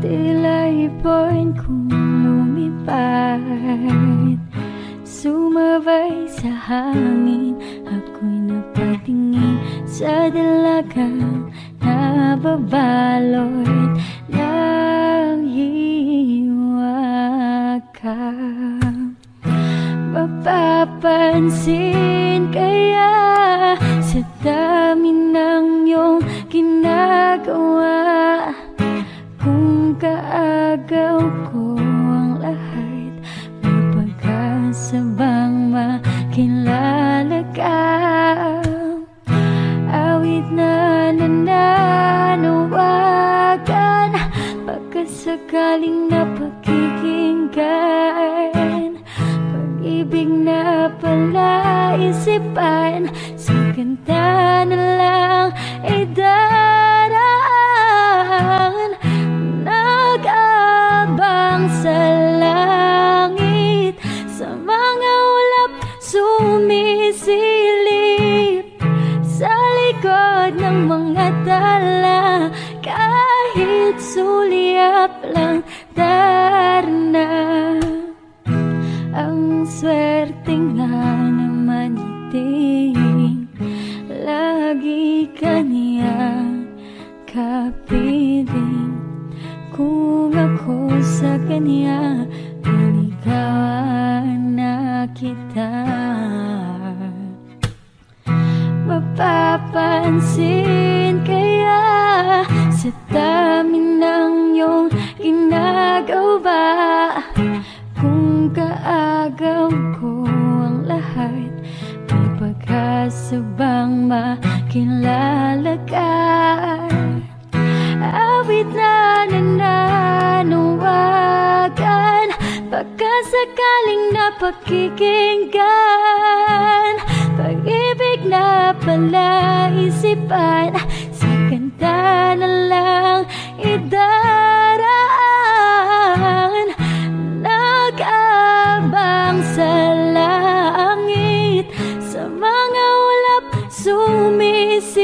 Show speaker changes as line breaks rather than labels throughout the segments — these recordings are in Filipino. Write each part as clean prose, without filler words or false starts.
Tila ipon kong lumipad, sumabay sa hangin. Ako'y napatingin sa dalagang nababalot ng hiwaga. Mapapansin kaya sa dami ng iyong ginagawa, kung kaagaw ko ang lahat, may pag-asa bang makilala ka? Awit na nananawagan, pagkasakaling napakikinggan, pag-ibig na palaisipan, sa kanta na lang ay daraan. Nag-abang sa langit, sa mga ulap sumisilip, sa likod ng mga tala, kahit sulyap lang darna. Ang swerte nga naman iting lagi ka niya kapiling. Kung ako sa kanya, niligawan na kita. Mapapansin kaya sa dami ng iyong ginagawa, kung kaagaw ko ang lahat, may pag-asa bang makilala ka? Awit na nananawagan, pagkasakaling napakikinggan, pag-ibig na palaisipan, sa kanta na lang idaraan. Nag-abang sa langit, sa mga ulap sumisilip,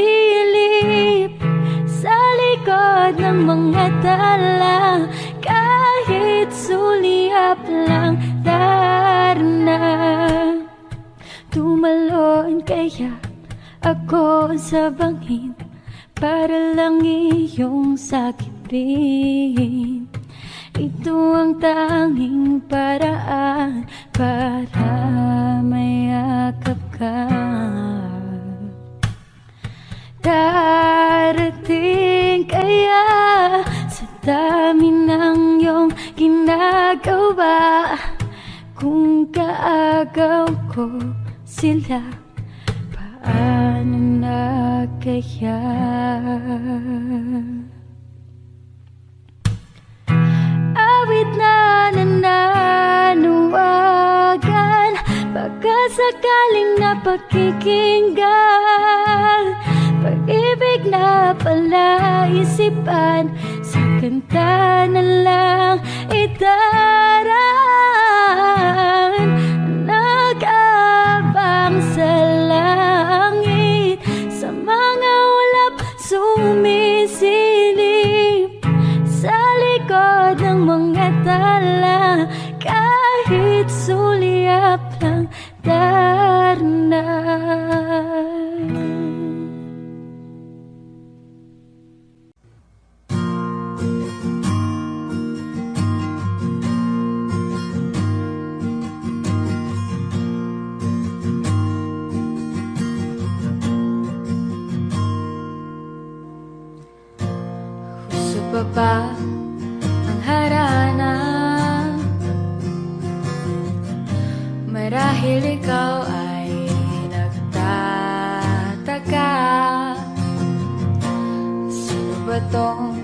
sa likod ng mga tala, kahit sulyap lang darna. Tumalon kaya ako sa bangin, para lang iyong sakitin. Ito ang tanging paraan para mayakap ka. Darating kaya sa dami ng iyong ginagawa, kung kaagaw ko sila, paano na kaya? Awit na nananawagan, pagkasakaling napakikinggan, pag-ibig na palaisipan, sa kanta na lang idaraan. Nag-abang sa langit, sa mga ulap sumisilip, sa likod ng mga tala, kahit sulyap lang darna. Gusto pa ba ang harana? Marahil ikaw ay nagtataka, sino ba tong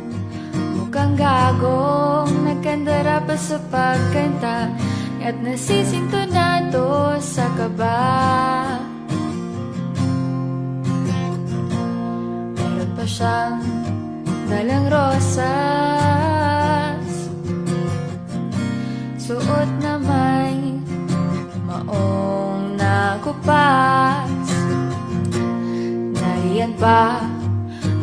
mukhang gagong nagkandara pa sa pagkanta at nasisintonado sa kaba? Meron pa siyang dalang rosas, suot na may maong nakupas. Nariyan pa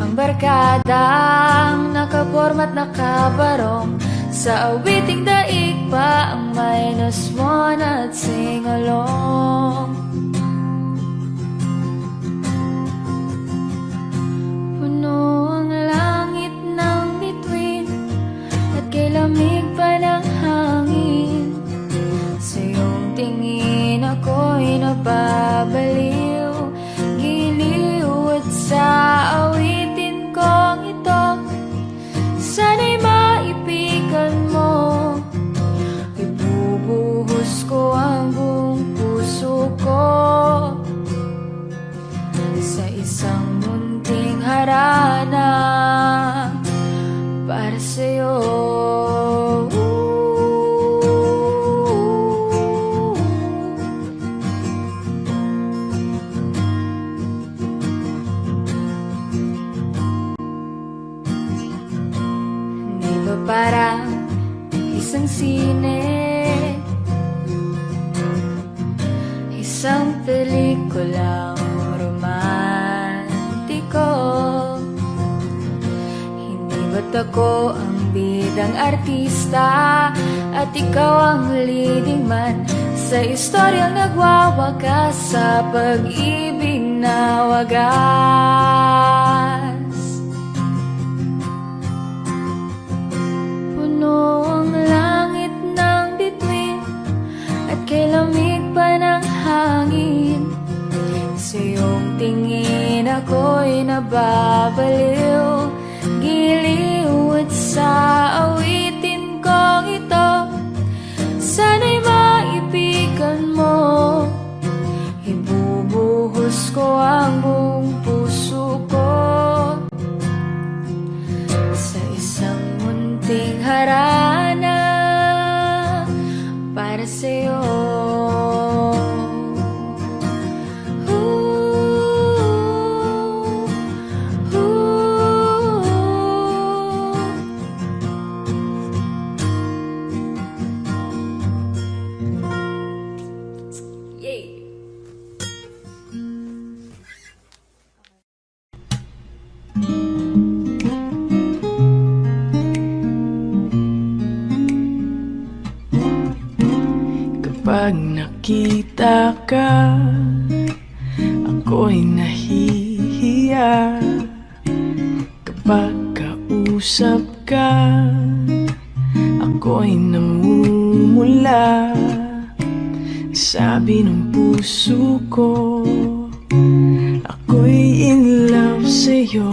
ang barkadang nakapor forma't nakabarong. Sa awiting daig pa ang minus one at sing along. Puno ang langit ng bituin at kay lamig pa ng hangin. Sa iyong tingin ako'y napabaliw, giliw at sa awitin kong ito. Sana'y maipigan mo, ibubuhos ko ang buong puso ko sa isang munting harana para sa'yo. Parang isang sine, isang pelikulang romantiko. Hindi ba't ako ang bidang artista at ikaw ang leading man sa istoryang nagwawakas sa pag-ibig na wagas? Puno ang langit ng bituin at kay lamig pa ng hangin. Sa iyong tingin ako'y nababaliw, giliw at sa awitin kong ito. Sana'y maipigan mo, ibubuhos ko ang buong puso ko sa isang munting harana para sa'yo. Yay!
Kapag nakita ka, ako'y nahihiya. Kapag kausap ka, ako'y namumula. Sabi ng puso ko, ako'y in love sa'yo.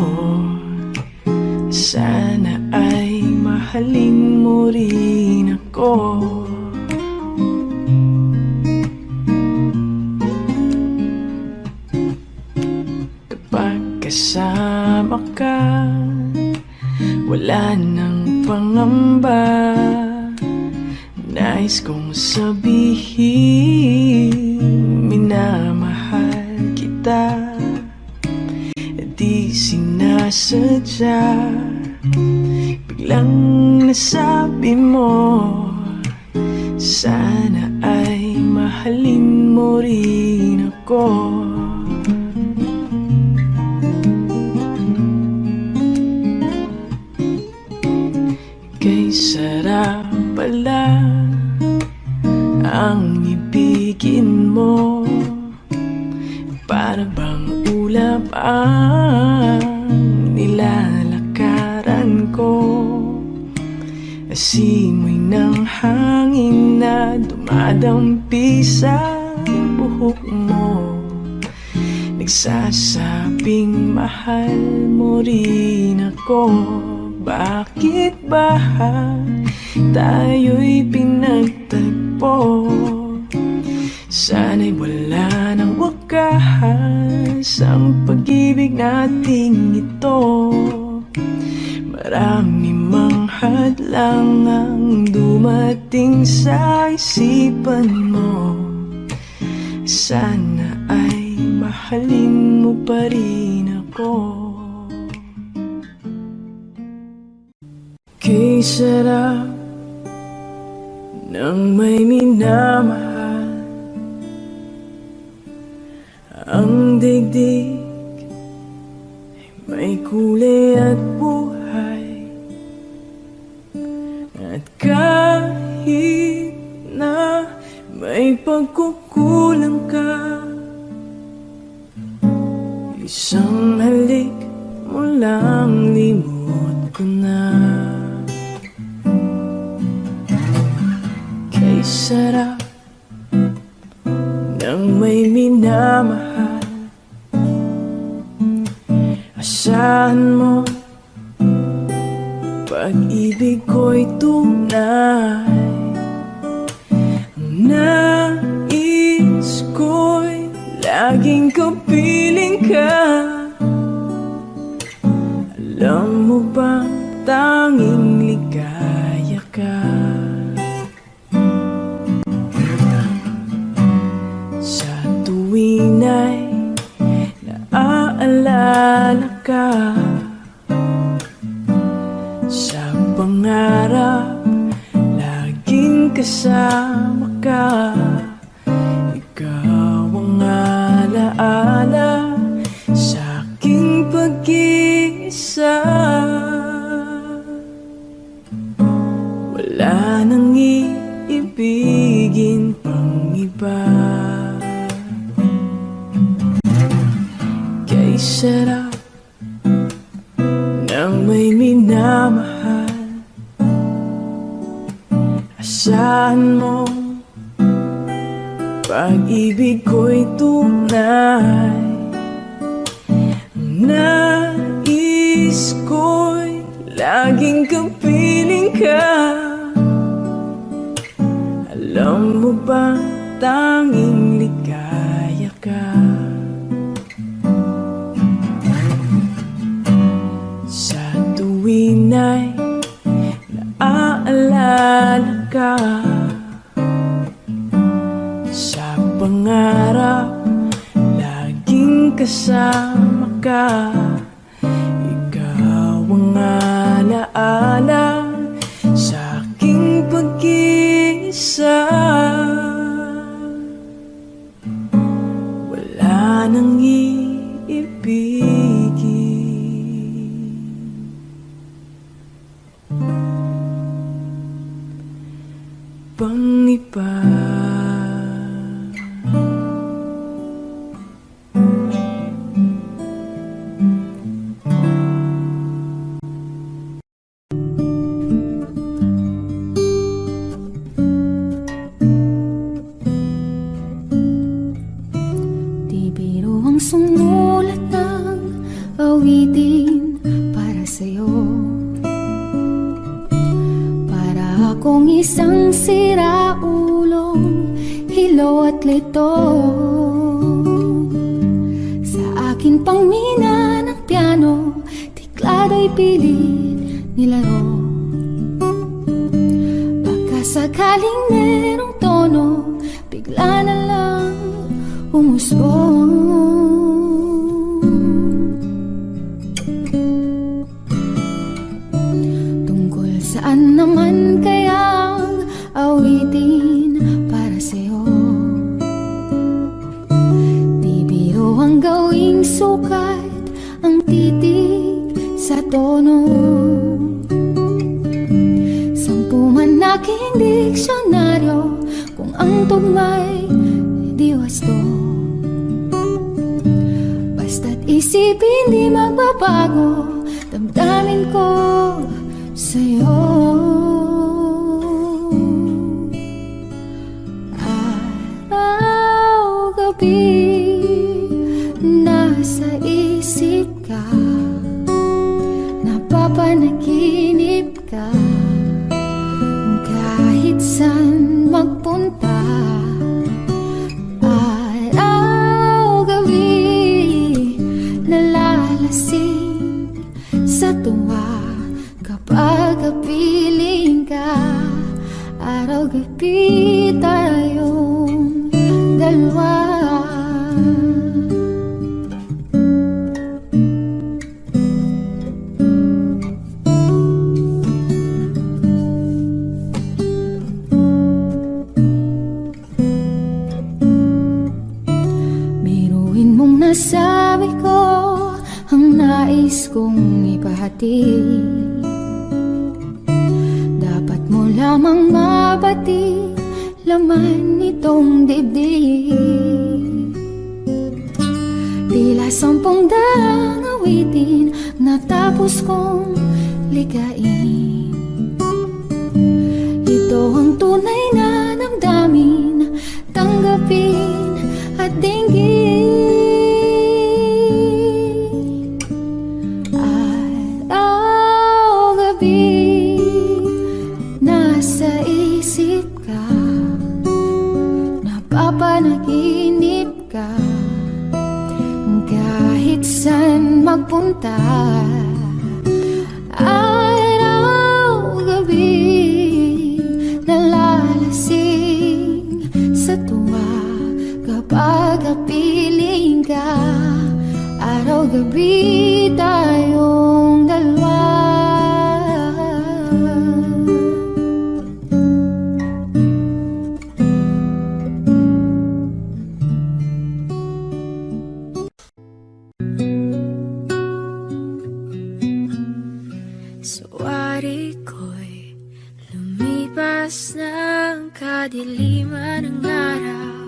Sana ay mahalin mo rin ako. Kapag kasama ka, wala nang pangamba. Nais kong sabihin, minamahal kita. Di sinasadya, biglang nasabi mo, sana ay mahalin mo rin ako. Kay sarap pala ang ibigin mo, para bang ulap ang nilalakaran ko. Asimoy ng hangin na dumadampi sa buhok mo, nagsasabing mahal mo rin ako. Bakit ba tayo'y pinagtagpo? Sana'y wala nang wakas ang pag-ibig nating ito. Marami mang hadlang ang dumating sa isipan mo. Sana ay mahalin mo pa rin ako. Kay sarap ng may minamahal, ang digdig ay may kulay at buhay. At kahit na may pagkukulang ka, isang halik mo lang limot ko na. Kay sarap ng may minamahal, asahan mo pag-ibig ko'y tunay. Ang nais ko'y laging kapiling ka. Alam mo ba tanging ligaya ka sa tuwing ay naaalala ka. Sa pangarap, laging kasama ka. Ikaw ang alaala sa aking pag-iisa. Wala nang iibigin pang iba. Kay sarap nang may minamahal, asahan mo pag-ibig ko'y tunay. Ang nais ko'y laging kapiling ka. Alam mo ba tanging ligaya ka sa tuwing ay naaalala ka. Sa pangarap, laging kasama ka. Ikaw ang alaala sa aking pag-iisa. Wala nang iibigin pang iba.
Di biro ang sumulat ng awitin para sa'yo. Para akong isang siraulong hilo at lito. Sa aking pangmina ng piano, tiklado'y pilit nilaro. Baka sakaling merong tono, bigla na lang umusbong. Tungkol saan naman kayang awitin para sa'yo? Di biro ang gawing sukat, ang titig sa tono. Sampu man aking diksyonaryo, kung ang tugma'y di wasto. Basta't isipin di magbabago, damdamin ko sa'yo. Araw, gabi, nasa isip ka, napapanaginip ka. Kahit saan magpunta, araw, gabi, nalalasing sa tuwa kapag kapiling ka. Araw, gabi, tayong dalawa. Biruin mong nasabi ko ang nais kong ipahati. Dapat mo pati laman nitong dibdib. Tila 10 daang awitin natapos kong ligain. Ito ang tunay na damdamin, tanggapin at dinggin. Araw-gabi nasa isip ka, napapanaginip ka, kahit saan magpunta. Araw-gabi nalalasing sa tuwa kapag kapiling ka. Araw-gabi tayong dalawa. Suwari ko'y lumipas ng kadiliman ng araw.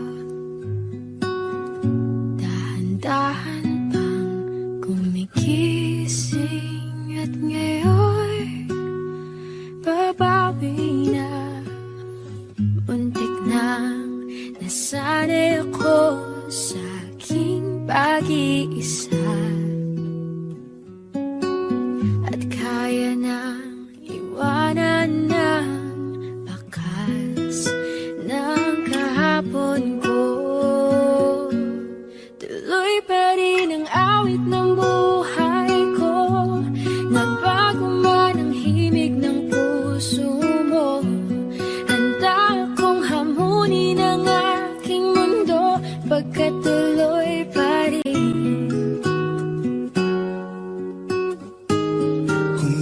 Dahan-dahan pang gumigising at ngayon babawi na. Muntik nang nasanay ako sa aking pag-iisa, at kaya nang iwanan ng bakas ng kahapon ko. Tuloy pa rin ang awit ng buhay ko, nagbago man ang himig ng puso mo. Handa akong hamunin ang aking mundo, pagkat tuloy pa rin.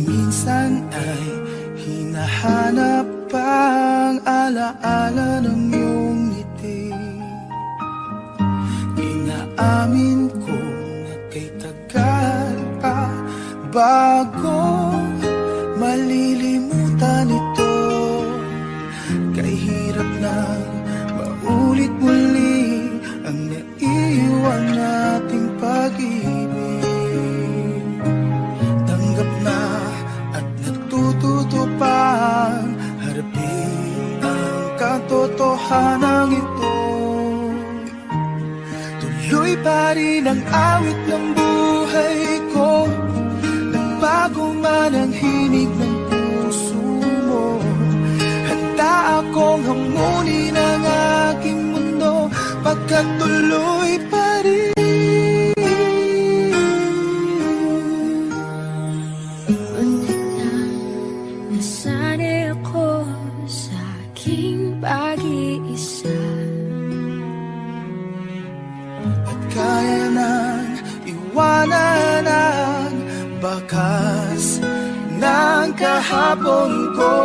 Minsan ay hinahanap ang alaala ng iyong ngiti. Inaamin ko na kay tagal pa bago malilimutan ito. Kay hirap na maulit muli ang naiwan nating pag-ibig. Tanggap na at natututo pang harapin ang katotohanan ito. Tuloy pa rin ang awit ng buhay ko, nagbago man ang himig ng puso mo. Handa akong hamunin ang aking mundo, pagkat tuloy pa rin.
Nasanay ako sa aking pag-iisa,
At kaya nang iwanan ang bakas ng kahapon ko.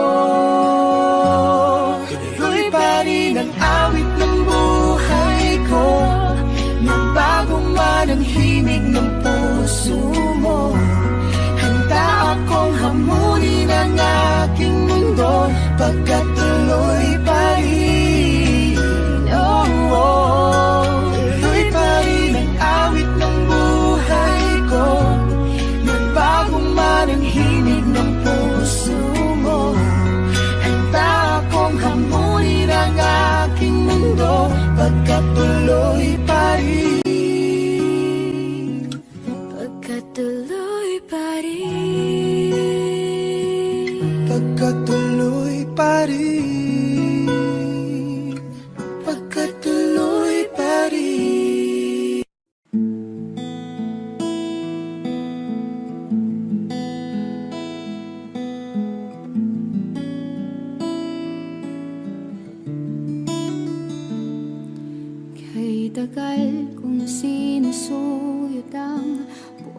Tuloy pa rin ang awit ng buhay ko, nagbago man ang himig ng puso mo. Handa akong hamunin ang aking mundo, pagkat tuloy pa rin. Oh, oh. Tuloy pa rin ang awit ng buhay ko, nagbago man ang himig ng puso mo. Handa akong hamunin ang aking mundo, pagkat tuloy pa rin.
pagkat tuloy pa rin.
Pagkat tuloy pa rin. Pagkat tuloy pa rin.
Kay tagal kong sinusuyod ang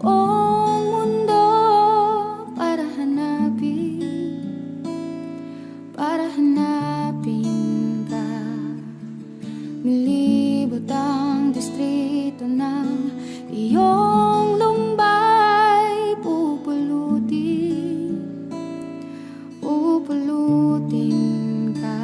buong mundo para hanapin ka. Nilibot ang distrito ng iyong lumbay, pupulutin ka.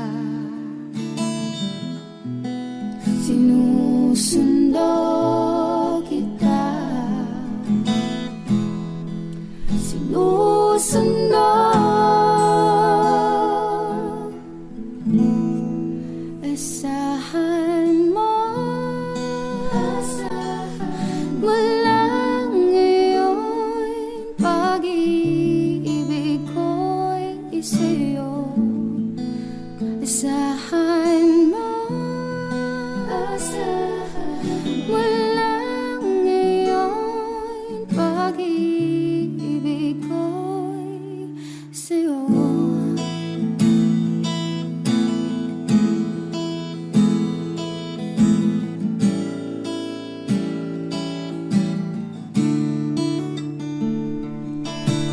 sa'yo. Asahan mo, mula ngayon pag-ibig ko'y sa'yo.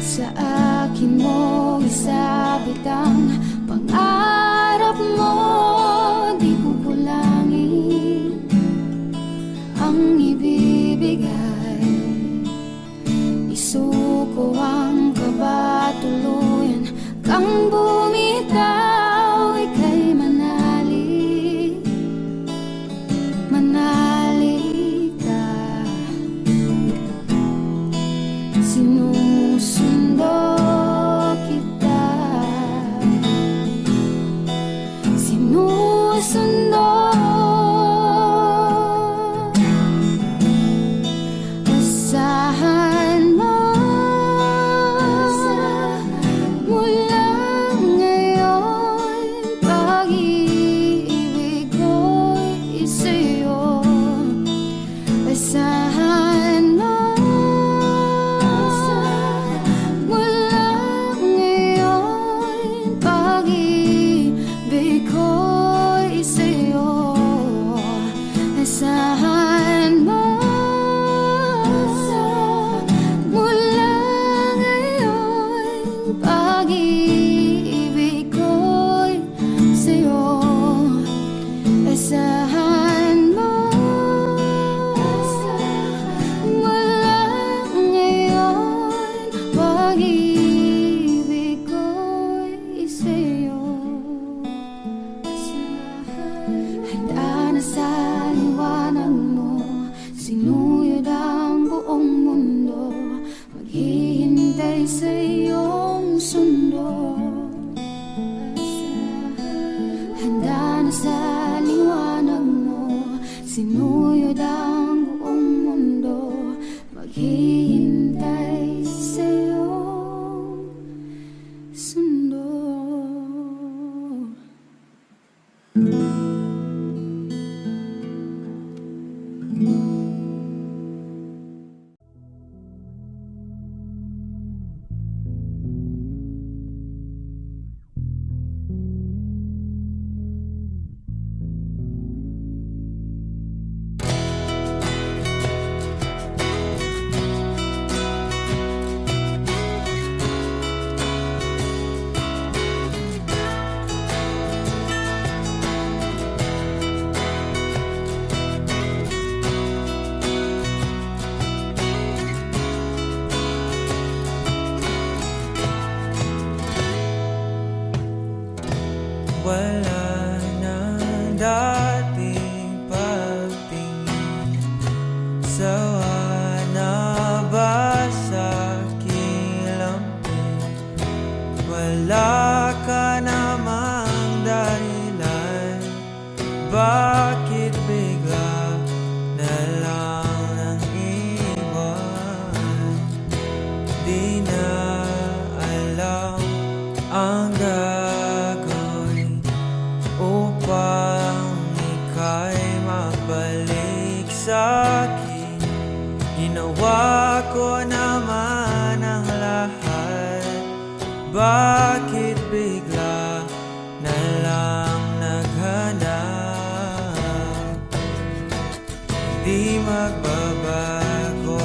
Sa akin mo isabit ang pangarap mo, di ko kulangin ang ibibigay. Isuko ang kaba, tuluyan kang bumitaw, ika'y manali, manali ka. Sinusundo kita, sinusundo. Asahan mo, mula ngayon pag-ibig ko'y sa'yo. Asahan mo, mula ngayon pag-ibig ko'y sa'yo. Asahan mo, mula ngayon pag-ibig ko'y sa'yo. Asahan mo, mula ngayon pag-ibig ko'y sa'yo. Handa na sa liwanag mo, sinuyod ang buong mundo, maghihintay sa iyong sundo. Handa na sa liwanag mo, sinuyod ang buong mundo, maghihintay sa iyong sundo.
Wala na dating pagtingin, sawa na ba sa kilampin? Wala ka namang dahilan, bakit bigla na lang nang iwan? Di na alam ang gagawin upang ika'y magbalik sa'kin. Ginawa ko naman ang lahat, bakit bigla na lang naghanap? Di magbabago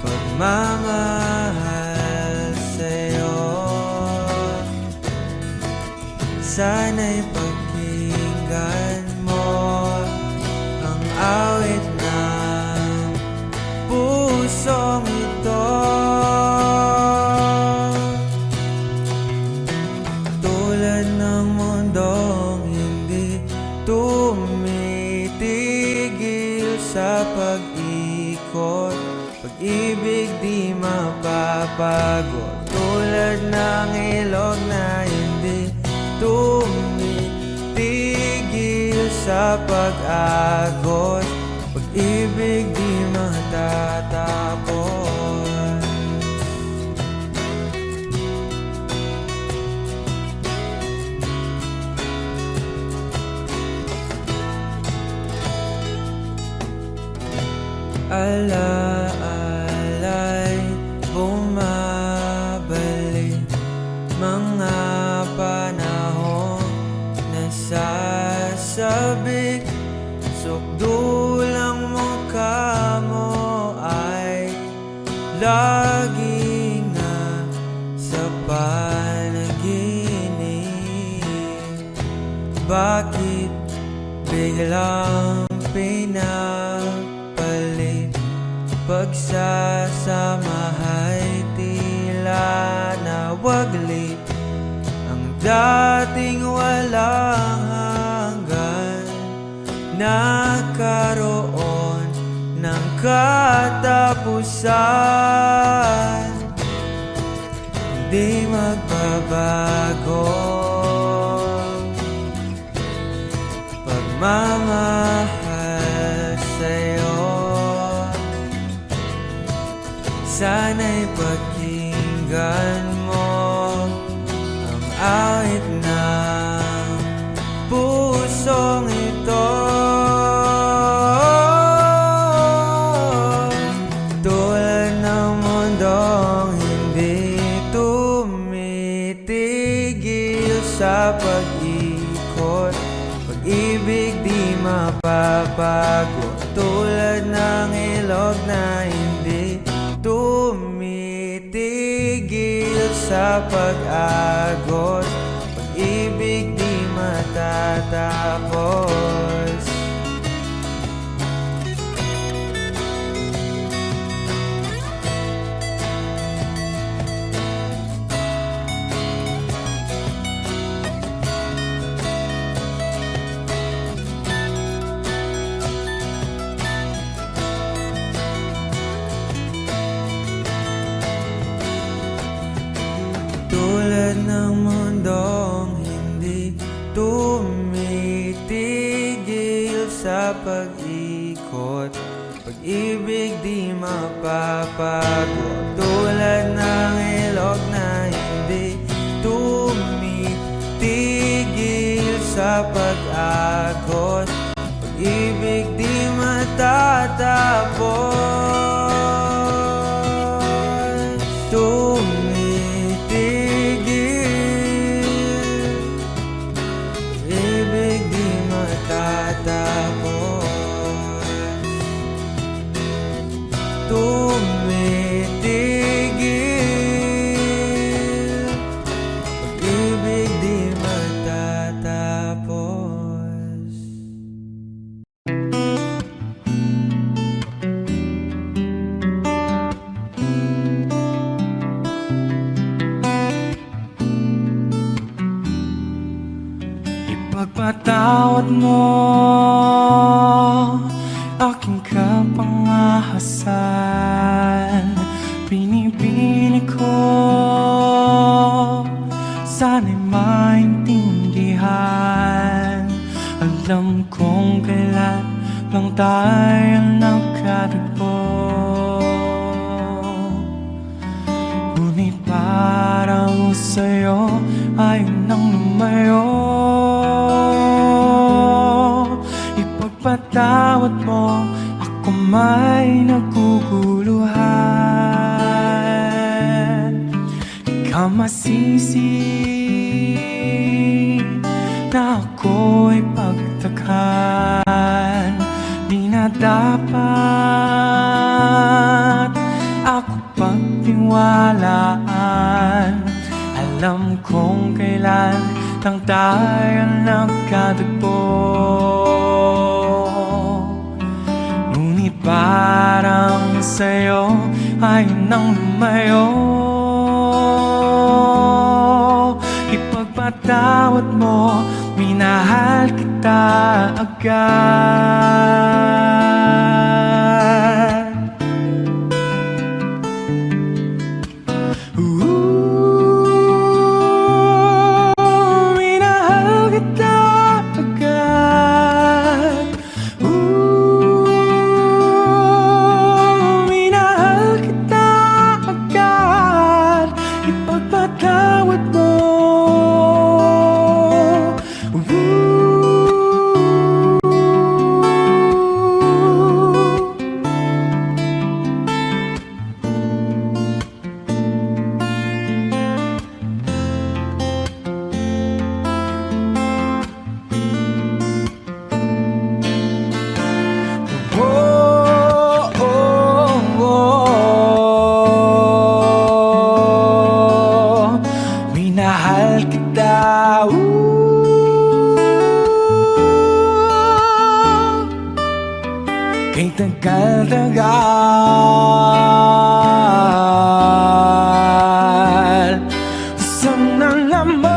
pagmamahal sa'yo. Sana'y pakinggan mo ang awit ng pusong ito. Tulad ng mundong hindi tumitigil sa pag-ikot, pag-ibig di mapapagod. Tulad ng ilog na hindi tumitigil sa pag-agos, pag-ibig di matatapos. alaala'y bumabalik, mga panahong nasasabik, sukdulang mukha mo ay lagi nga sa panaginip. Bakit biglang pinapalit? Pagsasamahay tila nawaglit, ang dating walang hanggan nagkaroon ng katapusan. Di magbabago pagmamahal sa'yo. Sana'y pakinggan mo ang awit ng pusong ito. Tulad ng mundong hindi tumitigil sa pag-ikot, pag-ibig di mapapago. Tulad ng ilog na hindi tumitigil sa pag-agos, pag-ibig di matatapos. Tulad ng mundong hindi tumitigil sa pag-ikot, pag-ibig di mapapago. Tulad ng ilog na hindi tumitigil sa pag-agos, pag-ibig di matatapos. Tumitigil, pag-ibig di matatapos.
Ipagpatawad mo aking kapangahasan, pinipili ko sana'y maintindihan. Alam kong kailan lang tayo nagkatagpo, ngunit parang sa'yo ayaw nang lumayo. Ipagpatawad mo, ako may naguguluhan. Di ka masisi na ako'y pagtakhan. Di na dapat ako pagtiwalaan. Alam kong kailan lang tayo nagkatagpo, ngunit parang sa'yo ayaw nang lumayo. Ipagpatawad mo, minahal kita agad. Minahal kita agad. Minahal kita agad. Ipagpatawad mo.
tagal-tagal. Sana naman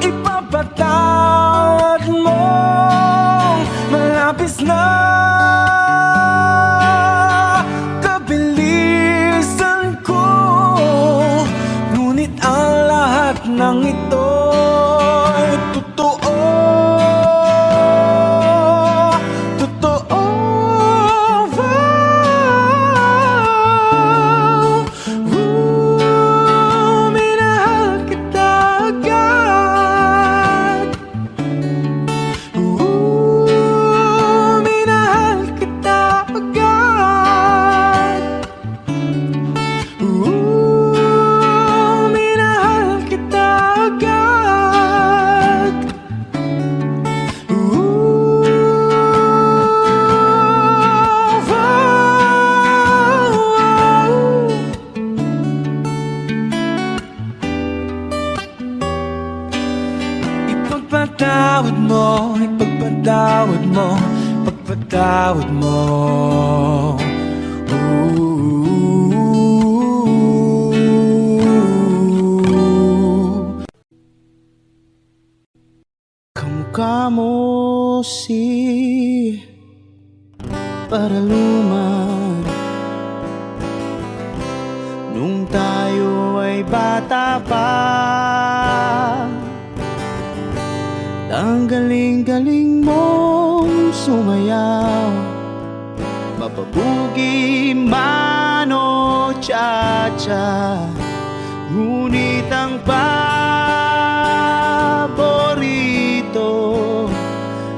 ipapatawad mo, malapis na kabilisan ko. Ngunit ang lahat ng ito ay totoo. Ipagpatawad mo, ipagpatawad mo, pagpatawad mo. Kamukha mo si Paraluman nung tayo ay bata pa. Ang galing-galing mong sumayaw, mapabugi man o cha-cha. Ngunit ang paborito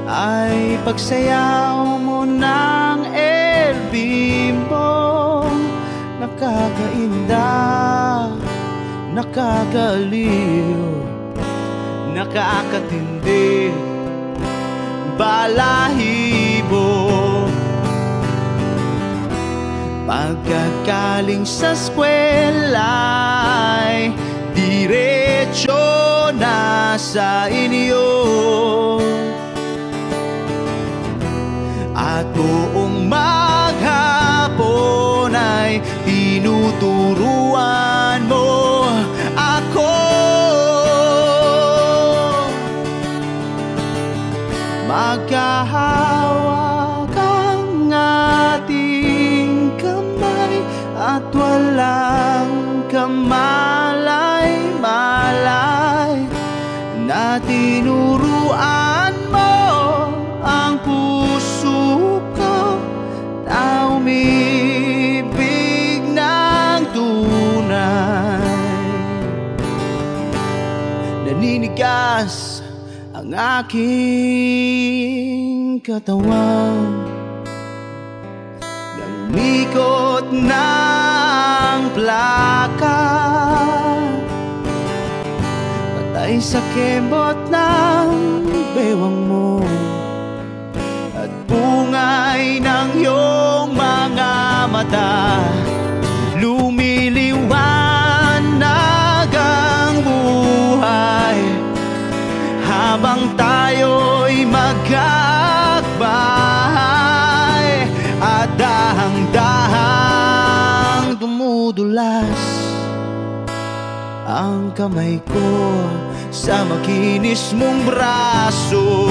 ay pagsayaw mo ng El Bimbo. Nakakainda, nakakaliw, nakakatindi, balahibo. Pagkagaling sa eskwela'y diretso na sa inyo, at buong maghapon ay tinuturuan mo ako. Magkahawak ang ating kamay at walang kamalay-malay, na tinuruan mo ang puso ko na umibig ng tunay. Naninigas ang aking katawan ng mikot ng plaka, patay sa kembot ng bewang mo at bungay ng iyong mga mata. Lumiliwanag ang buhay habang tayo'y magkakbahay, at dahang-dahang dumudulas ang kamay ko sa makinis mong braso.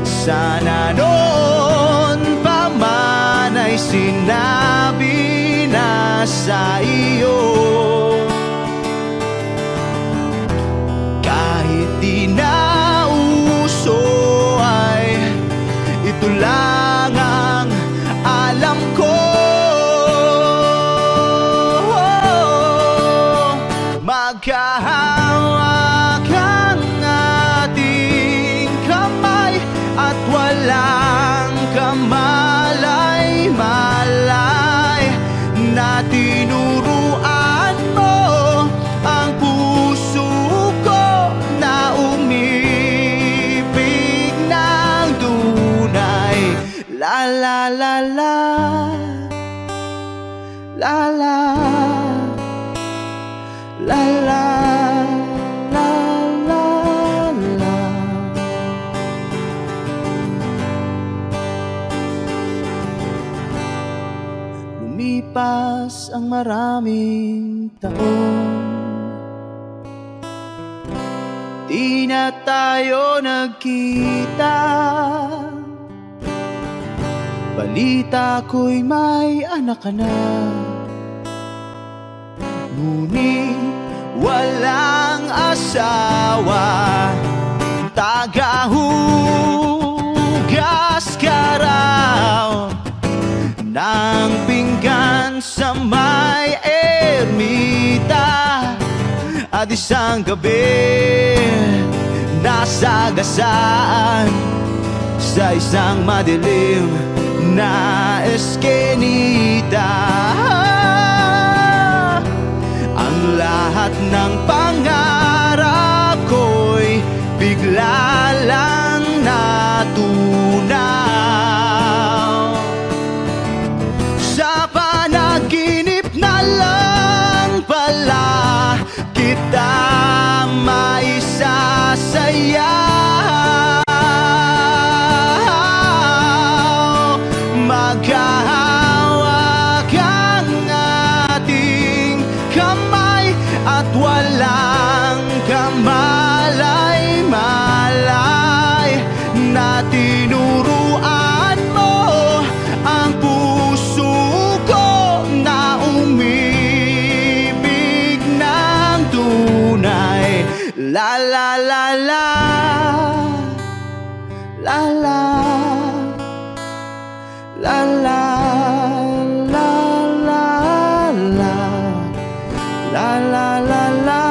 Sana noon pa man ay sinabi na sa iyo, di na uso ay ito lang ang alam ko. Magkahawak ang ating kamay at walang kamalay-malay, na tinuruan mo ang puso ko na umibig ng tunay. La la la la, la la, la la, la la la. Lumipas ang maraming taon, di na tayo nagkita. Balita ko'y may anak ka na, ngunit walang asawa. Tagahugas ka raw ng pinggan sa may ermita, at isang gabi nasagasaan sa isang madilim na eskenita. Ang lahat ng pangarap ko'y bigla lang natunaw. Sa panaginip na lang pala kita maisasayaw. Maghahawak ang ating kamay at walang kamalay-malay na tinuruan mo ang puso ko na umibig ng tunay. La la la la, la la, la la, la la, la, la la la la,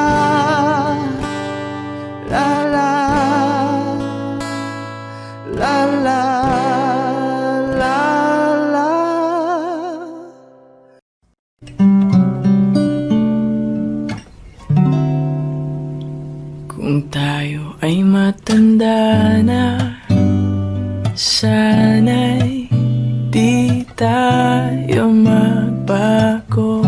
la la, la la, la la.
Kung tayo ay matanda na, sana'y di tayo magbago.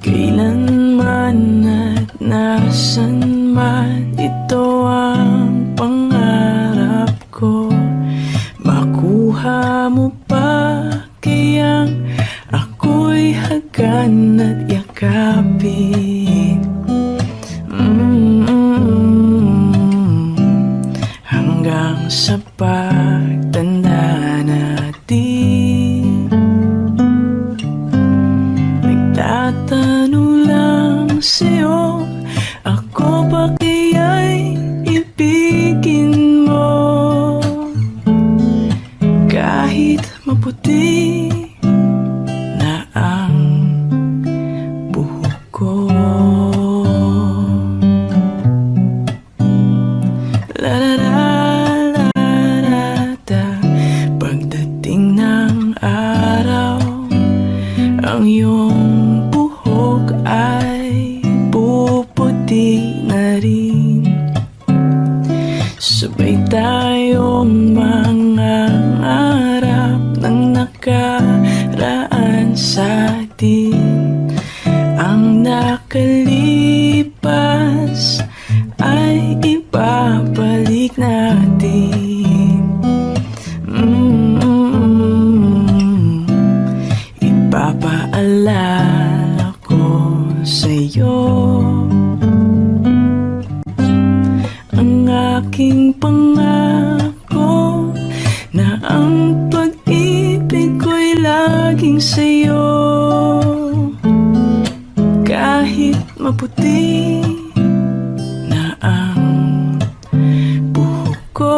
Kailanman at nasan man, ito ang pangarap ko. Makuha mo pa kayang ako'y hagan at yakapin. Hanggang sa pagtanda natin, nagtatanong lang sa'yo, ako ba kaya'y ibigin mo? Kahit maputi na ang buhok ko. La la la la la da. Pagdating ng araw, ang iyong buhok ay puputi na rin. Sabay tayong mangangarap ng nakaraan sa atin. Ang nakalipas ay ibabalik natin. Ipapaalala ko sa'yo ang aking pangako na ang pag-ibig ko'y laging sa'yo. Kahit maputi na ang buhok ko,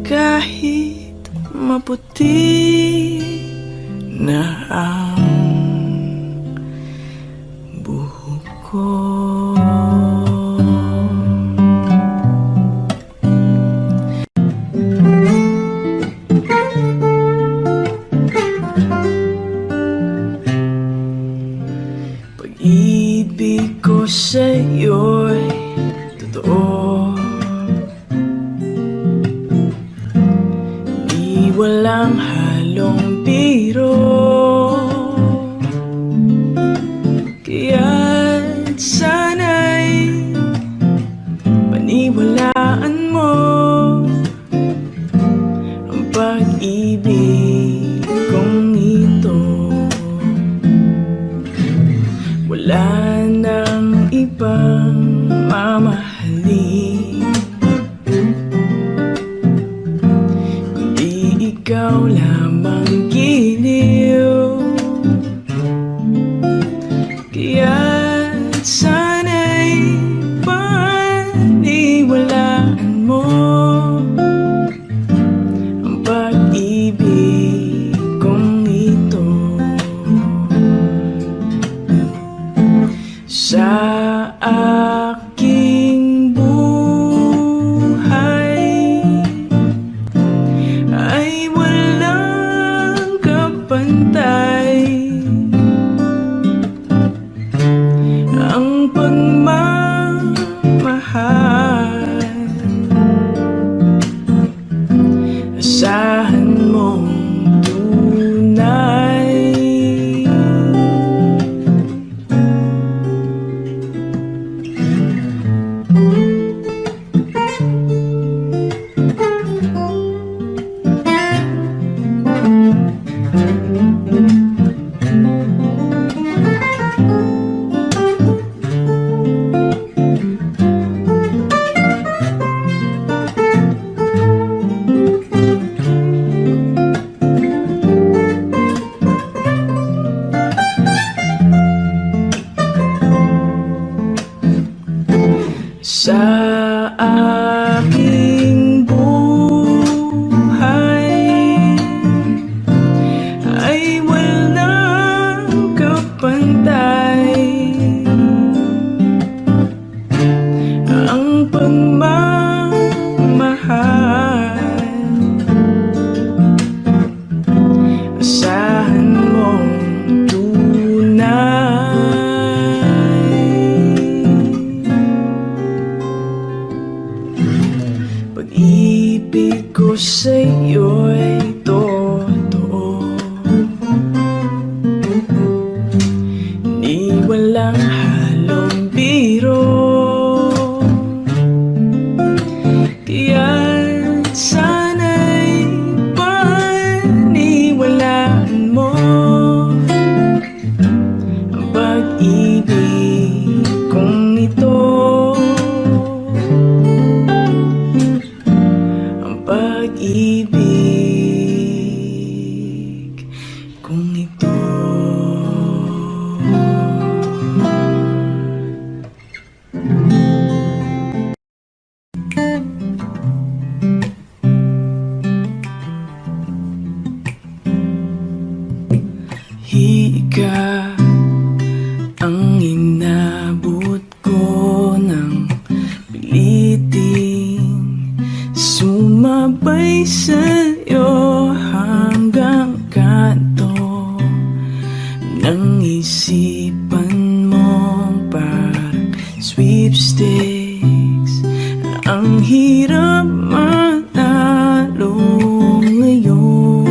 kahit maputi na ang buhok ko. Pag-ibig ko sa'yo'y totoo, di walang halong biro. Kaya't sana'y iniwalaan mo ang pag-ibig kong ito. Wala nang ibang mamahalin kundi ikaw lamang giliw. Kaya't sana'y paniwalaan mo ang pag-ibig kong ito. Sa aking buhay ay walang kapantay ang pagmamahal. Asahan mong tunay. Sa aking buhay ay walang kapantay ang pagmamahal. Asahan mong tunay. Pag-ibig ko sa'yo'y totoo, di walang halong biro. Kaya't sana'y paniwalaan mo ang pag-ibig kong ito. Pag-ibig kung ito. Higa ang inabot ko ng piliting sumabay sa'yo hanggang kanto ng isipan mong parang sweepstakes. Ang hirap manalo ngayon.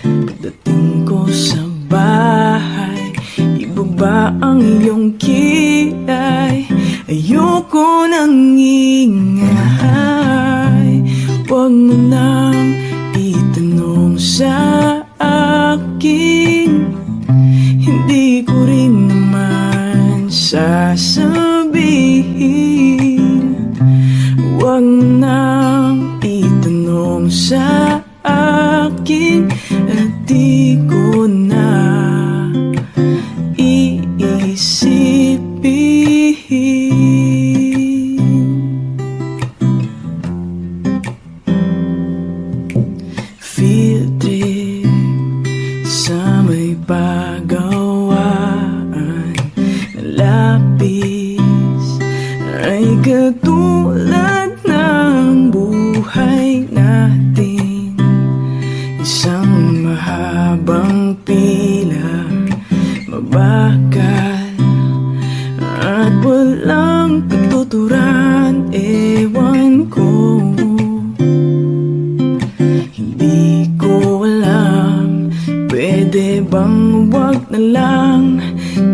Pagdating ko sa bahay, ibaba ang iyong kilay. Ayoko nang ingay, huwag mo nang itanong sa akin. Hindi ko rin naman sasabihin. Huwag mo nang itanong sa akin at di ko na iisipin. Field trip sa may pagawaan na lapis ay katulad ng buhay natin. Isang mahabang pila, mabakal at walang katuturan. Ewan ko, hindi ko alam. Pwede bang wag na lang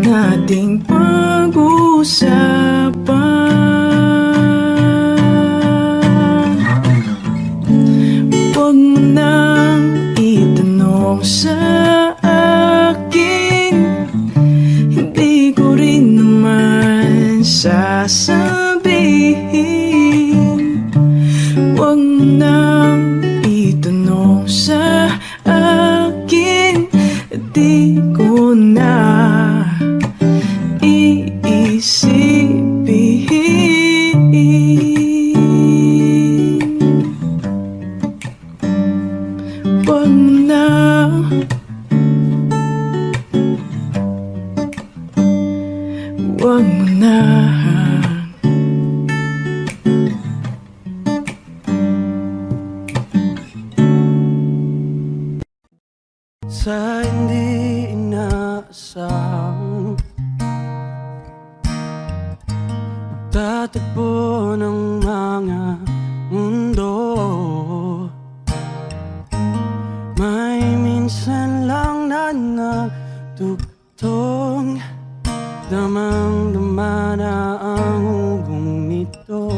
nating pag-usapan? mo nang itanong sa akin, di ko na iisipin. Wag mo na, wag mo na.
Sa hindi inaasahang pagtatagpo ng mga mundo, may minsan lang na nagtugtong, damang-dama na ang hugong nito.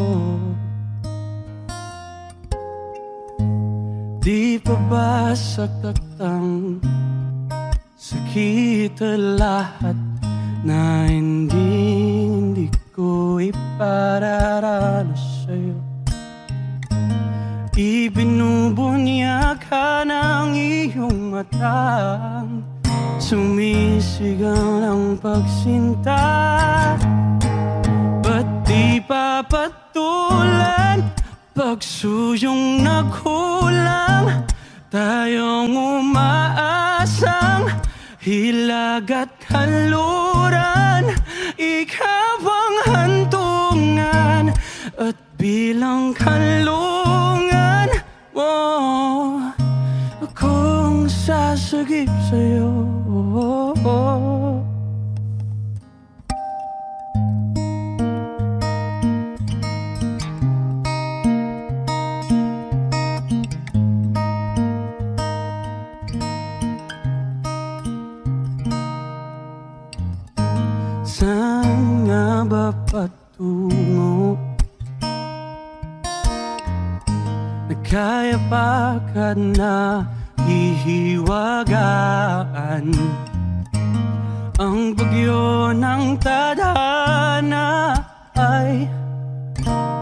Di pa ba sakatang sakit lahat na hindi ko ipararanas sa'yo? Ibinubunyag ka ng iyong matang, sumisigaw ng pagsinta. Ba't di papatulan pagsuyong naghulang, tayong umaasang hilag at kanluran. Ikaw ang hantungan at bilang kanlungan mo, akong sasagip sa'yo. Saan nga ba patungo? Nagkaya pa ka na hihiwagaan ang bagyo ng tadhana ay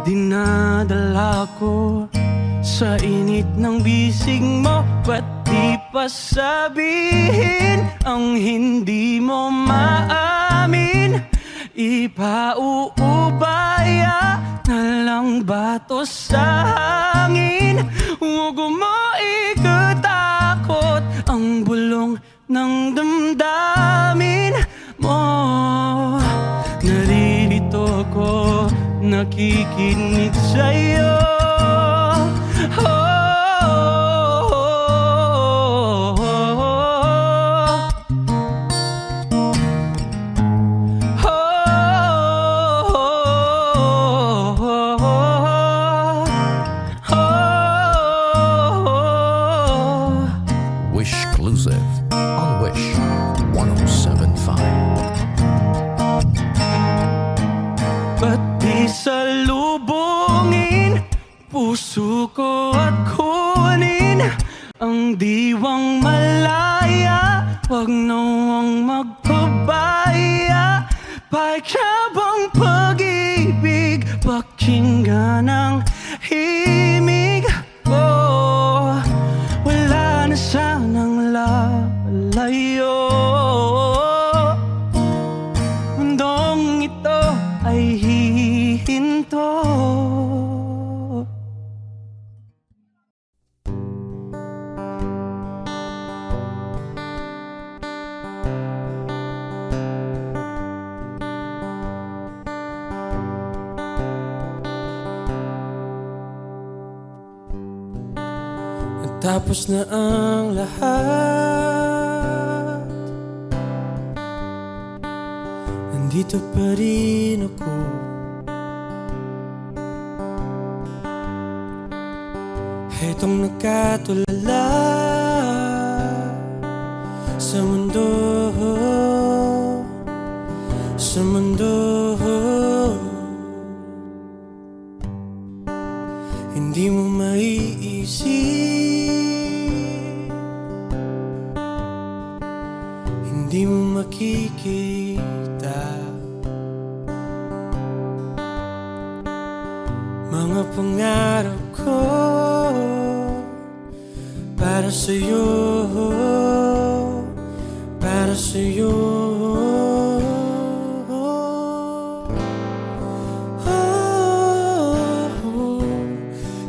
dinadala ko sa init ng bisig mo. Ba't di pa sabihin ang hindi mo maamin? Ipauubaya na lang ba to sa hangin? Huwag mo ikatakot ang bulong ng damdamin mo. Naririto ko, nakikinig sa'yo.
Exclusive on Wish 107.5.
Ba't di salubungin puso ko at kunin ang diwang malaya? Wag nawang magpabaya, paikabang pag-ibig, pakinggan ang himig ko. Wala na sanang lalayo, mundong ito ay hihinto. Tapos na ang lahat, nandito pa rin ako. Hetong nakatulala sa mundo, sa mundo. Hindi mo maiisip, hindi mo makikita,
mga pangarap ko para sa'yo, para sa'yo.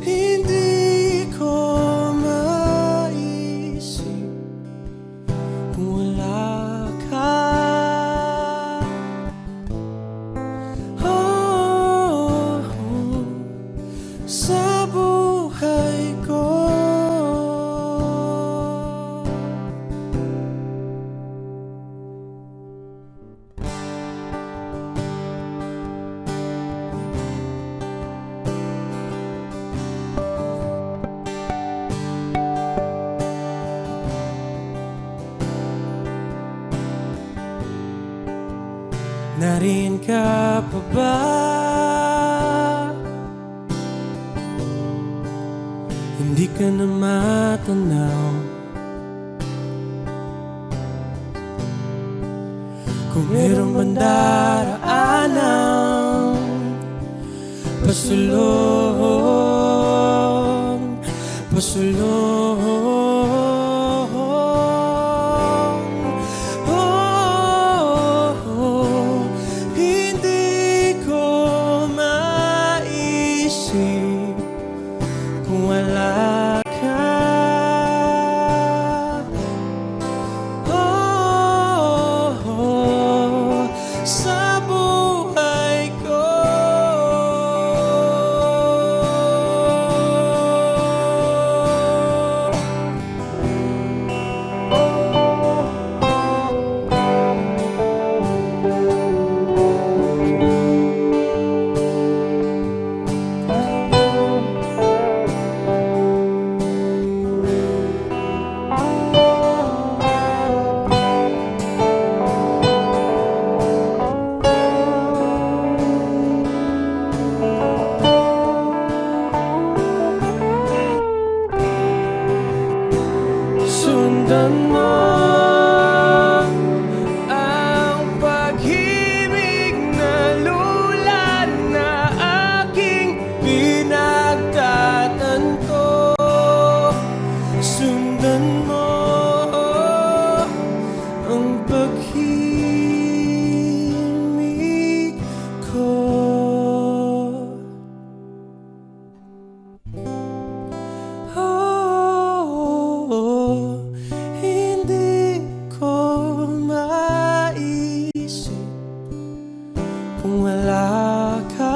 Hindi ko maisip kung wala ka. Sa buhay ko. Nariyan ka pa ba? Hindi ka na matanaw. Kung mayroong bandaraanan, pasulong, pasulong. Hindi ko maisip kung wala ka. Sa buhay ko. Sundan mo ang pag-ibig na lula na aking pinagtatanto. Sundan mo ang pag-ibig ko. Hindi ko maisip kung wala ka.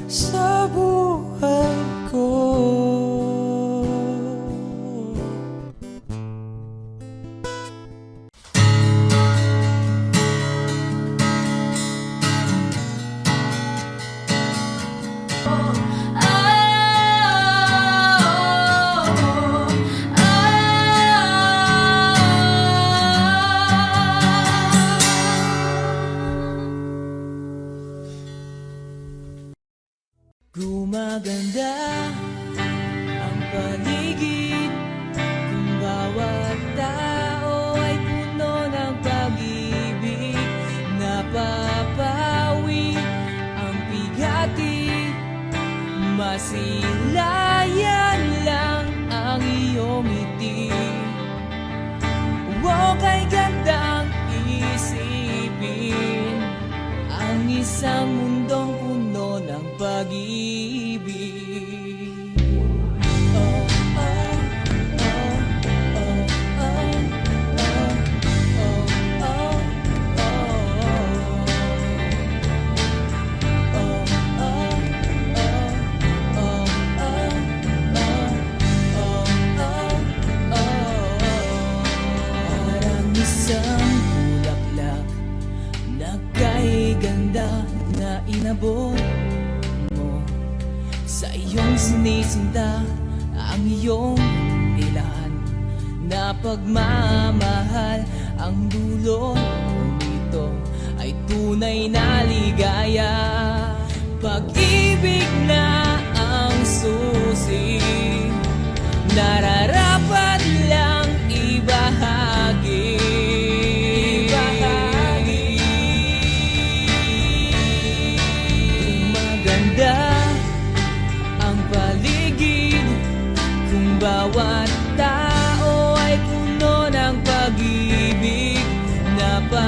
Sa buhay ko.
Gumaganda ang paligid kung bawat tao ay puno ng pag-ibig. Napapawi ang bigati, masilayan lang ang iyong ngiti. Huwag kay gandang isipin ang isang mundong puno ng pag-ibig. Parang isang bulaklak na kay ganda na inabot mo. Sa iyong sinisinta ang iyong ilan na pagmamahal. Ang dulo nito ay tunay na ligaya. Pag-ibig na ang susi, nararapat lang ibahagi.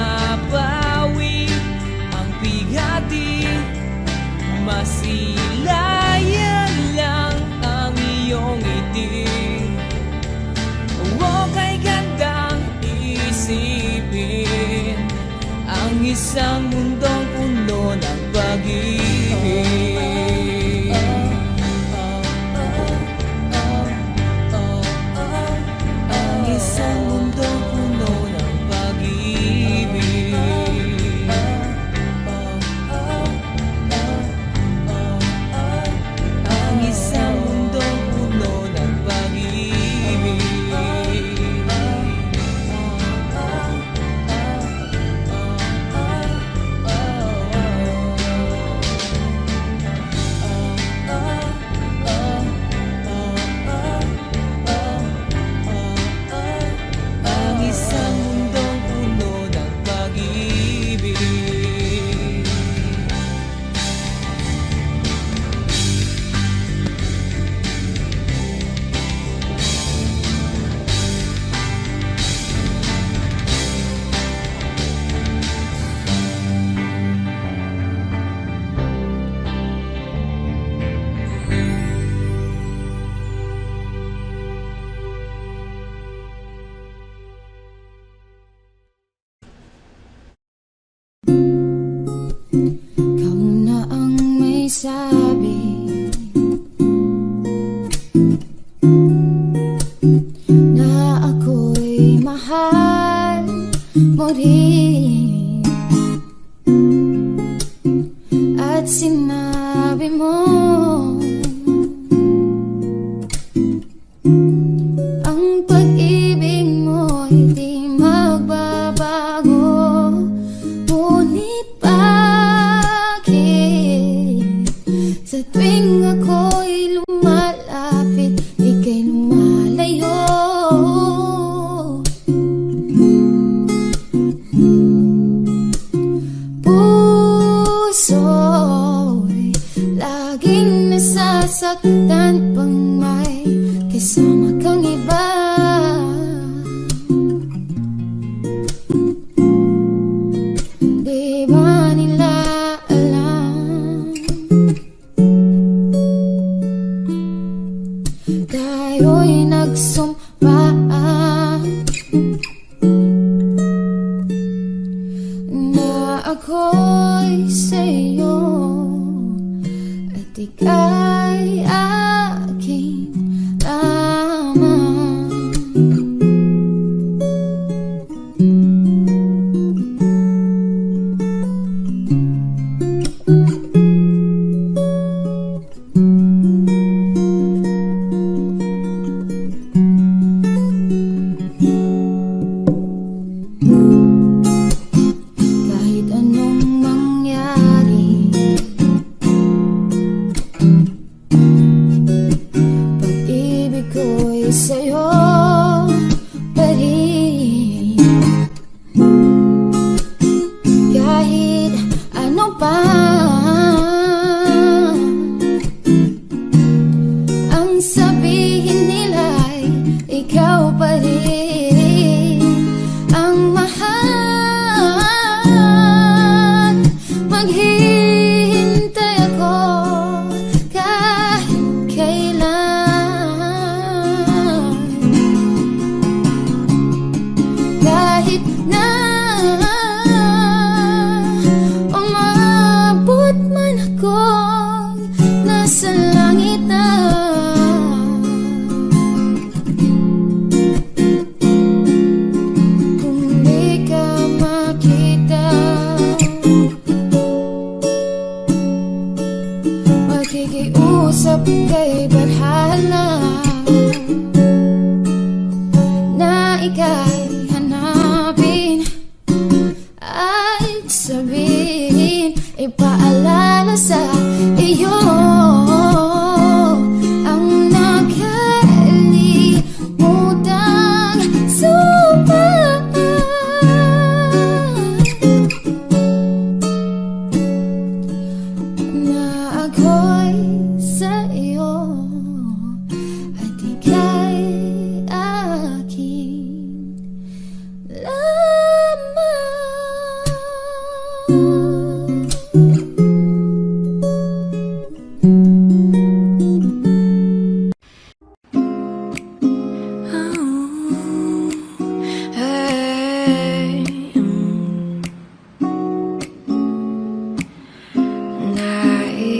mapawi ang bigati, masilayan lang ang iyong ngiti. Huwag kay gandang isipin ang isang mundong puno ng pag-ibig. Ang isang mundong puno ng pag-ibig. Ang isang mundong puno ng pag-ibig. Ang isang mundong puno ng pag-ibig.
Ikaw na ang may sabi na ako'y mahal mo rin, at sinabi mo ang pag-ibig mo'y di magbabago. Ngunit bakit sa tuwing ako'y lumalapit, ika'y lumalayo? Puso'y laging nasasaktan pang may kasama kang iba. Di ba nila alam? Tayo'y nagsumpaan na ako'y sa'yo at ika'y aking lamang. Kahit anong mangyari, pag-ibig ko'y sa'yo pa rin. Kahit ano pa ang sabihin nila'y ikaw pa rin ang mahal. Maghihintay ako kahit kailan, kahit na umabot man ako'y nasa langit na. Kung di ka makita,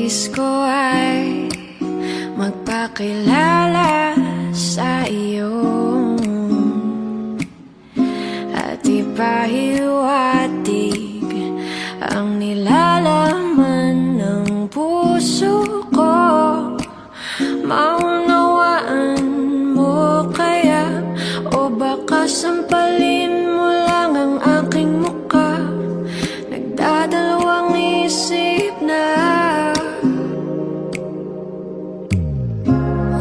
Nais ko ay magpakilala sa iyo at ipahiwatig ang nilalaman ng puso ko. Maunawaan mo kaya o baka sampalin mo lang ang aking muka? Nagdadalawang isip na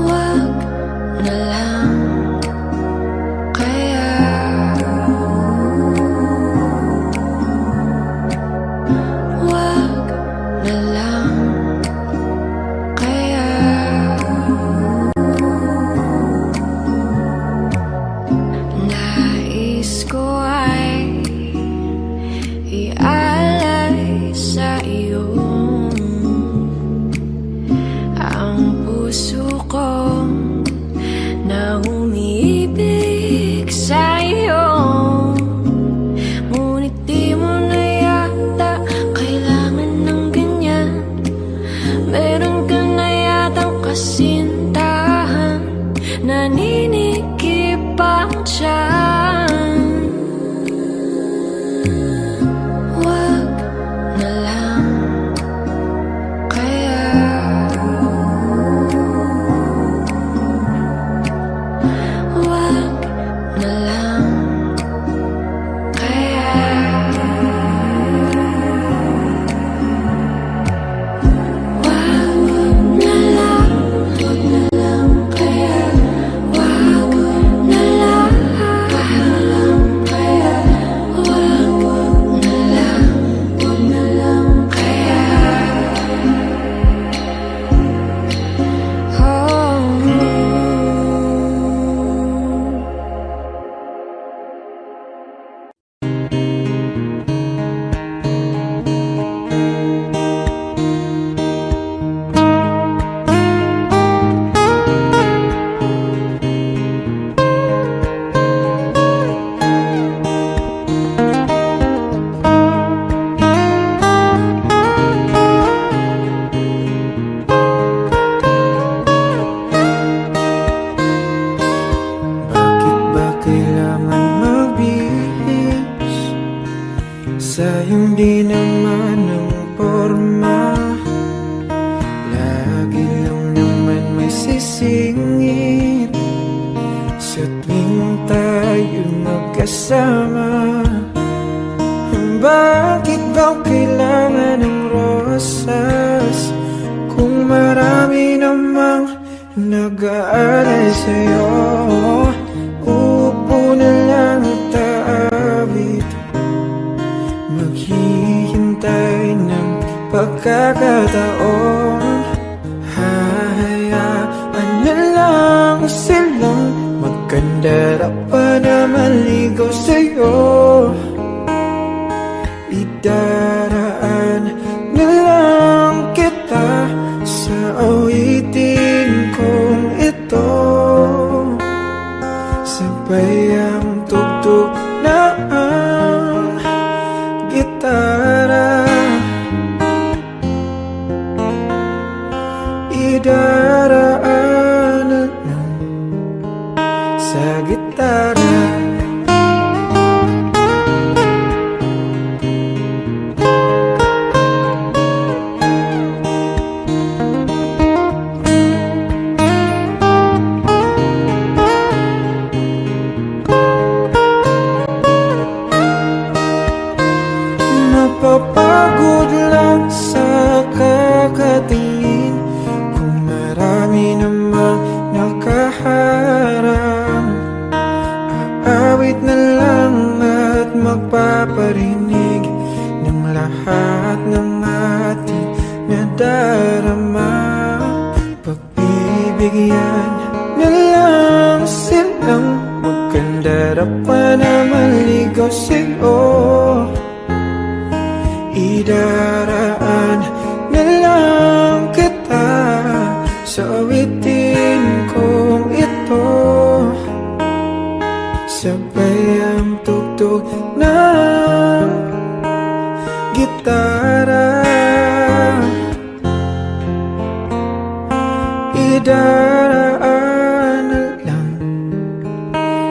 wag na lang kaya. Wag na lang kaya. Nais ko ay ialay sa iyo ang puso ko na umiibig sa iyo. Ngunit di mo na yata kailangan ng ganyan. Meron ka na yatang kasintahan, naninikip ang tiyan. Wag na lang kaya. Wag na lang kaya. Wag na lang, wag na lang kaya. Wag na lang kaya. Wag na lang kaya. Oh.
Bakit ba kailangan magbihis sa iyong di naman ng porma? Lagi lang naman may sisingit sa tuwing tayo magkasama. Bakit ba kailangan ng rosas kung marami namang nag-aalay sa'yo? Upo na lang at aawit, maghihintay ng pagkakataon. Hahayaan na lang silang magkandara pa na maligaw sa'yo. Idaraan na lang kita sa awitin kong ito. Sabay ang tugtog na ang gitara. Idaraan na lang sa gitara. Mapapagod lang sa kakatingin kung marami namang nakaharang. Aawit na lang at magpaparinig ng lahat ng ating nadarama. Pagbibigyan na lang silang magkandara pa na maligaw sa'yo. Idaraan na lang kita sa awitin kong ito. Sabay ang tugtog ng gitara.
idaraan na lang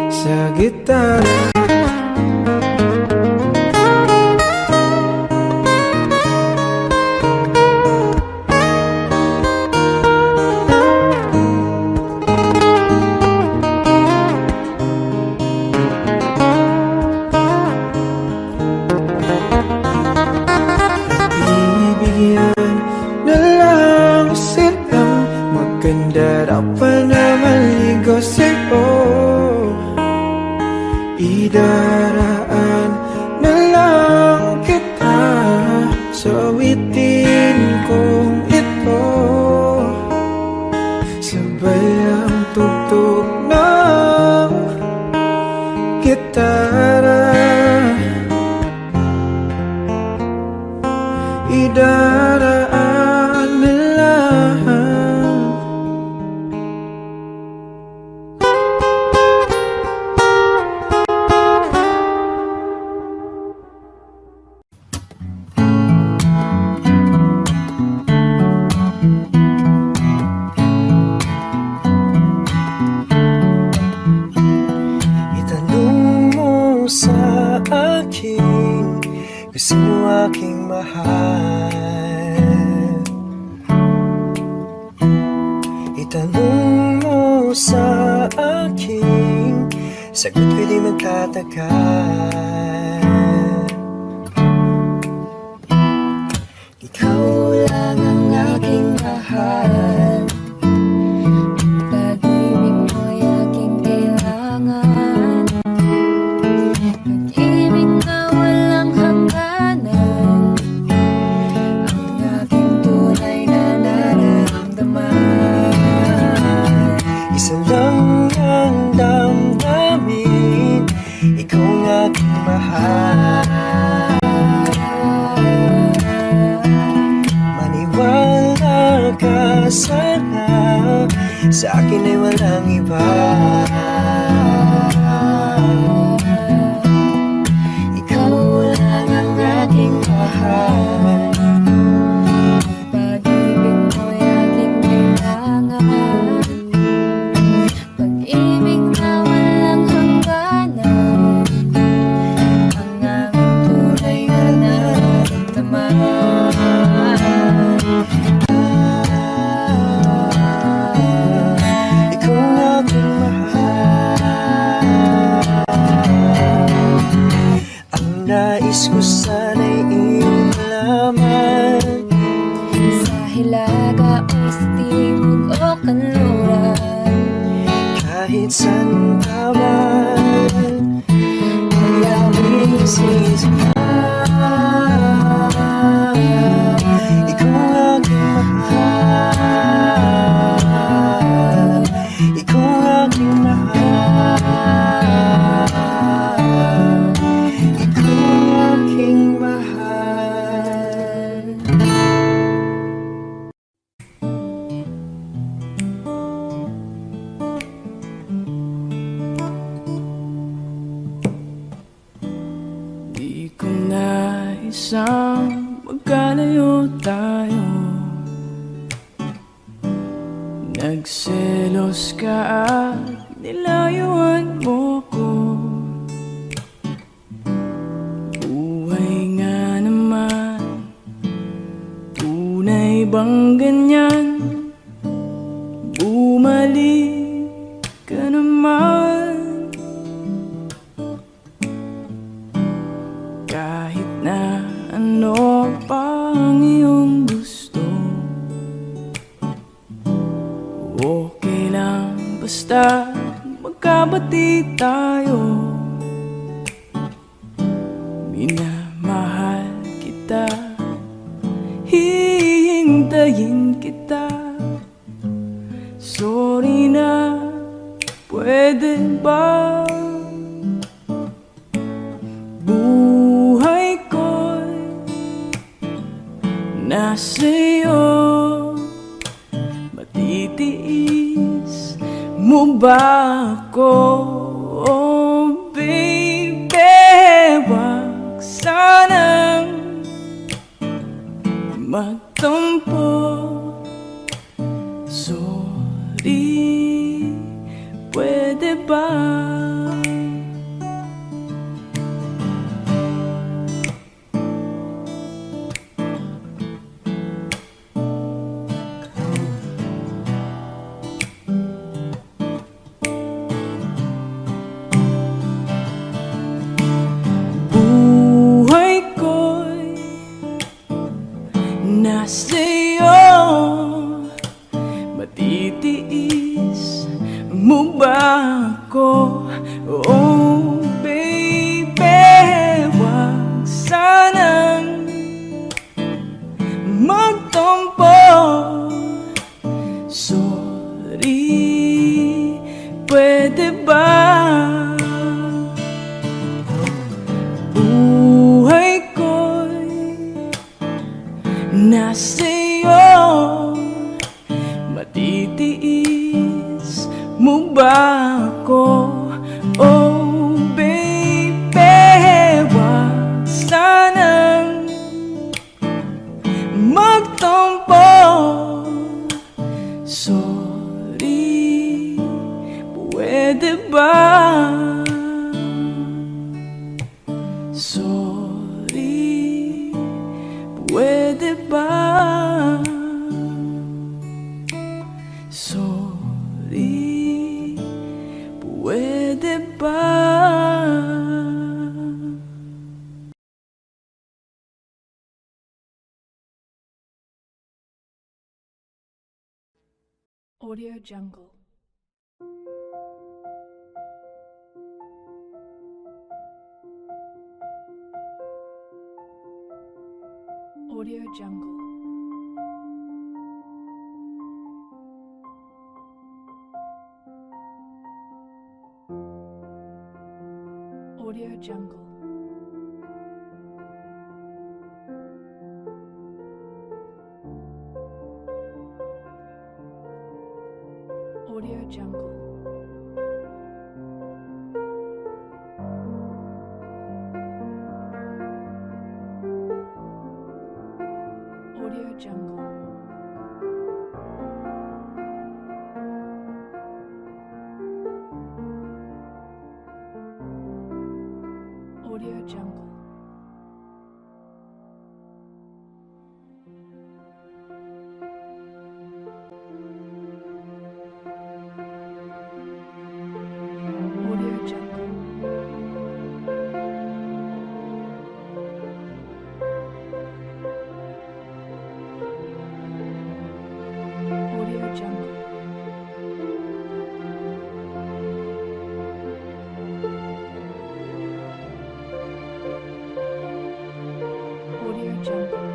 sa gitara. Bibigyan na lang silang maganda dapat na maligo sa'yo. Idaraan na lang kita sa awitin kong ito. Sabay ang tugtog ng gitara. Idaraan na lang. Itanong mo sa akin kung sino aking mahal. Itanong mo sa akin, sagot ko'y di magtatagal.
Ikaw lang ang aking mahal. Pag-ibig mo'y aking kailangan. Pag-ibig na walang hangganan. Ang aking tunay na nararamdaman.
Isa lang ang damdamin, ikaw ang aking mahal. Maniwala ka sana, sa akin ay walang iba. Ikaw lang ang aking mahal.
Pag-ibig mo'y aking kailangan. Pag-ibig na walang hangganan. Ang aking tunay na nararamdaman.
Ikaw ang aking mahal. Ang nais ko sana'y iyong malaman.
Sa hilaga o sa timog o kanluran.
Kahit saan ka man, ay aming sisipan. Ikaw ang aking mahal. Ikaw ang aking mahal. Ikaw ang aking mahal.
Di ko na isang magkalayo tayo. Nagselos ka at nilayuan mo ko. Buhay nga naman, tunay bang ganyan? Bumalik ka naman. Kahit na ano pa ang iyong gusto, okay lang basta magkabati tayo. Minamahal kita, hihintayin kita. Sorry na, pwede ba? Buhay ko'y nasa'yo. Matitiis mo ba ako? Oh baby, wag sanang magtampo. Sorry ba? Buhay ko'y nasa'yo. Matitiis mo ba ako? Oh baby, wag sanang magtampo. Sorry, pwede ba? Buhay ko'y nasa'yo. Matitiis mo ba ako? Oh baby, wag sanang magtampo. Sorry, pwede ba? Sorry, pwede ba? Sorry, pwede ba? Audio Jungle. Audio Jungle. Audio Jungle. Audio Jungle. Audio Jungle. Audio Jungle. Audio Jungle. Audio Jungle. Audio Jungle. Audio Jungle. Audio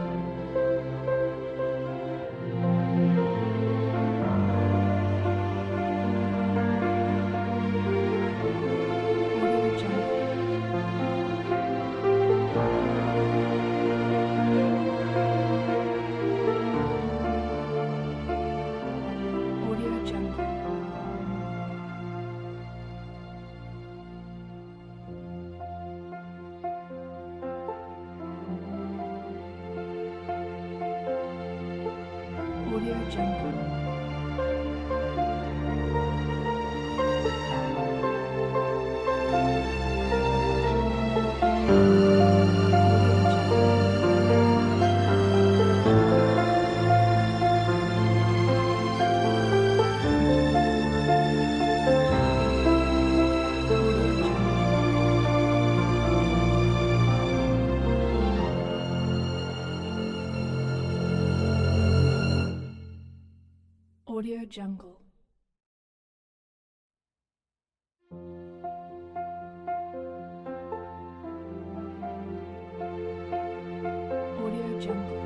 Jungle. Audio Jungle. Audio Jungle. Audio Jungle.